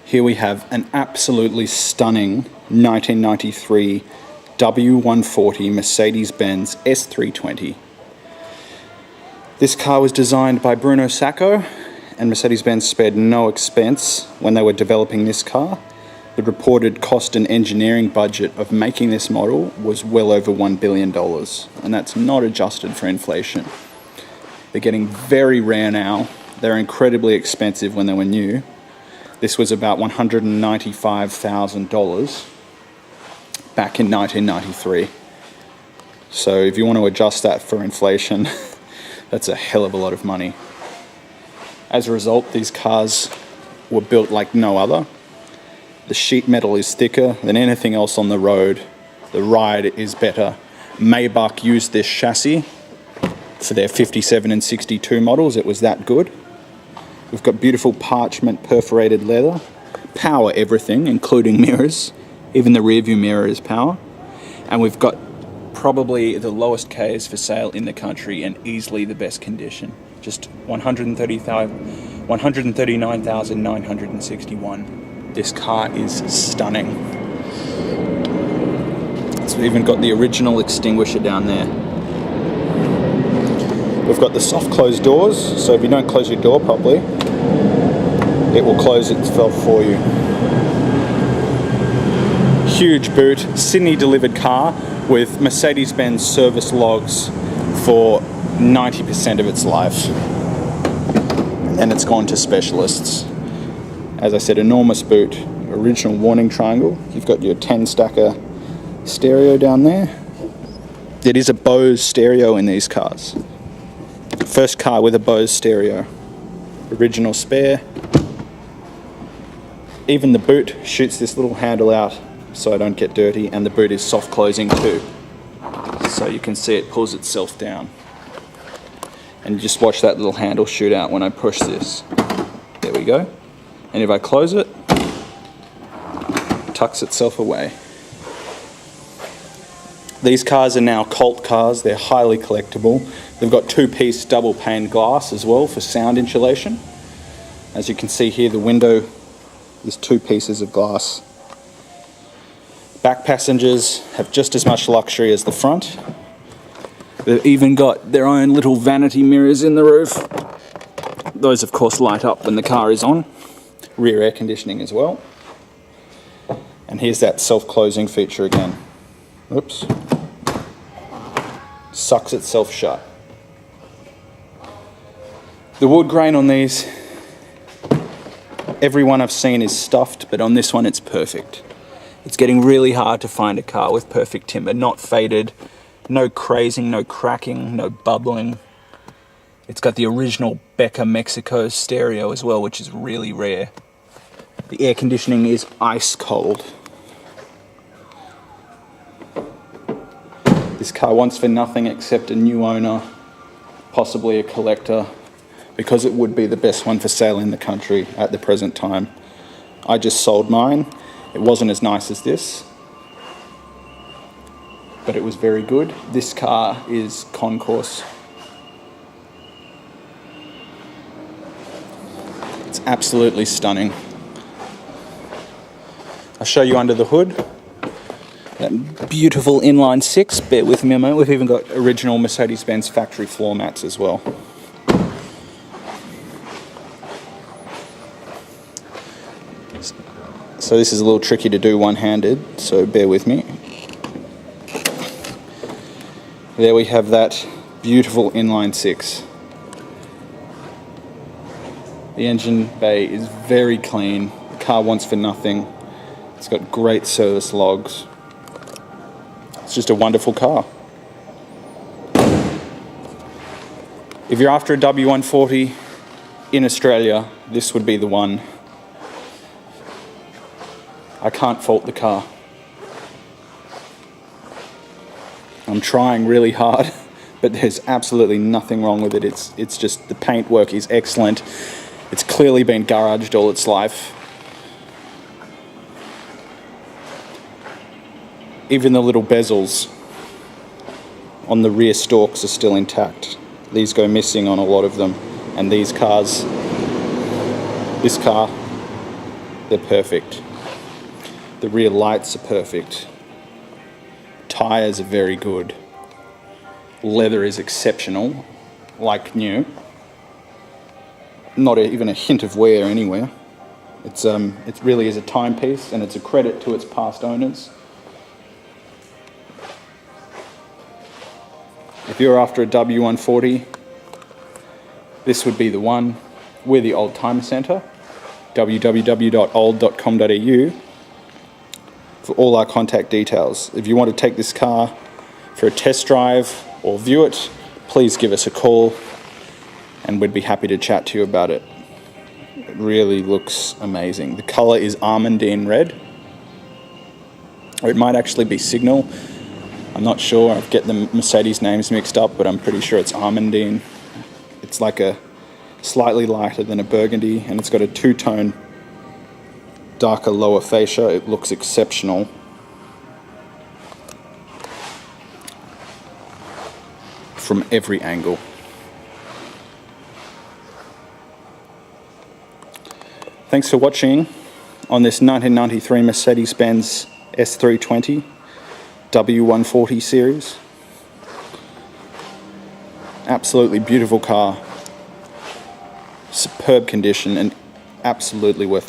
Here we have an absolutely stunning 1993 W140 Mercedes-Benz S320. This car was designed by Bruno Sacco, and Mercedes-Benz spared no expense when they were developing this car. The reported cost and engineering budget of making this model was well over $1 billion, and that's not adjusted for inflation. They're getting very rare now. They're incredibly expensive when they were new. This was about $195,000 back in 1993. So if you want to adjust that for inflation, that's a hell of a lot of money. As a result, these cars were built like no other. The sheet metal is thicker than anything else on the road. The ride is better. Maybach used this chassis for their 57 and 62 models. It was that good. We've got beautiful parchment perforated leather, power everything, including mirrors. Even the rear view mirror is power. And we've got probably the lowest Ks for sale in the country and easily the best condition. Just 139,961. This car is stunning. It's even got the original extinguisher down there. We've got the soft closed doors, so if you don't close your door properly, it will close itself for you. Huge boot, Sydney delivered car with Mercedes-Benz service logs for 90% of its life. And it's gone to specialists. As I said, enormous boot, original warning triangle. You've got your 10-stacker stereo down there. It is a Bose stereo in these cars. First car with a Bose stereo. Original spare. Even the boot shoots this little handle out so I don't get dirty, and the boot is soft closing too. So you can see it pulls itself down. And just watch that little handle shoot out when I push this. There we go. And if I close it, it tucks itself away. These cars are now cult cars. They're highly collectible. They've got two-piece double pane glass as well for sound insulation. As you can see here, the window is two pieces of glass. Back passengers have just as much luxury as the front. They've even got their own little vanity mirrors in the roof. Those, of course, light up when the car is on. Rear air conditioning as well. And here's that self-closing feature again. Oops. Sucks itself shut. The wood grain on these, every one I've seen is stuffed, but on this one it's perfect. It's getting really hard to find a car with perfect timber, not faded, no crazing, no cracking, no bubbling. It's got the original Becker Mexico stereo as well, which is really rare. The air conditioning is ice cold. This car wants for nothing except a new owner, possibly a collector, because it would be the best one for sale in the country at the present time. I just sold mine. It wasn't as nice as this, but it was very good. This car is concourse. It's absolutely stunning. I'll show you under the hood. That beautiful inline six, bear with me a moment. We've even got original Mercedes-Benz factory floor mats as well. So this is a little tricky to do one-handed, so bear with me. There we have that beautiful inline six. The engine bay is very clean. The car wants for nothing. It's got great service logs. It's just a wonderful car. If you're after a W140 in Australia, this would be the one. I can't fault the car. I'm trying really hard, but there's absolutely nothing wrong with it. It's just the paintwork is excellent. It's clearly been garaged all its life. Even the little bezels on the rear stalks are still intact. These go missing on a lot of them, and this car they're perfect. The rear lights are perfect. Tyres are very good. Leather is exceptional, like new. Not even a hint of wear anywhere. It really is a timepiece, and it's a credit to its past owners. If you're after a W140, this would be the one. We're the Old Timer Centre, www.old.com.au, for all our contact details. If you want to take this car for a test drive or view it, please give us a call and we'd be happy to chat to you about it. It really looks amazing. The colour is almondine red, or it might actually be signal. I'm not sure. I get the Mercedes names mixed up, but I'm pretty sure it's almondine. It's like a slightly lighter than a burgundy, and it's got a two-tone darker lower fascia. It looks exceptional. From every angle. Thanks for watching on this 1993 Mercedes-Benz S320 W140 series. Absolutely beautiful car. Superb condition and absolutely worth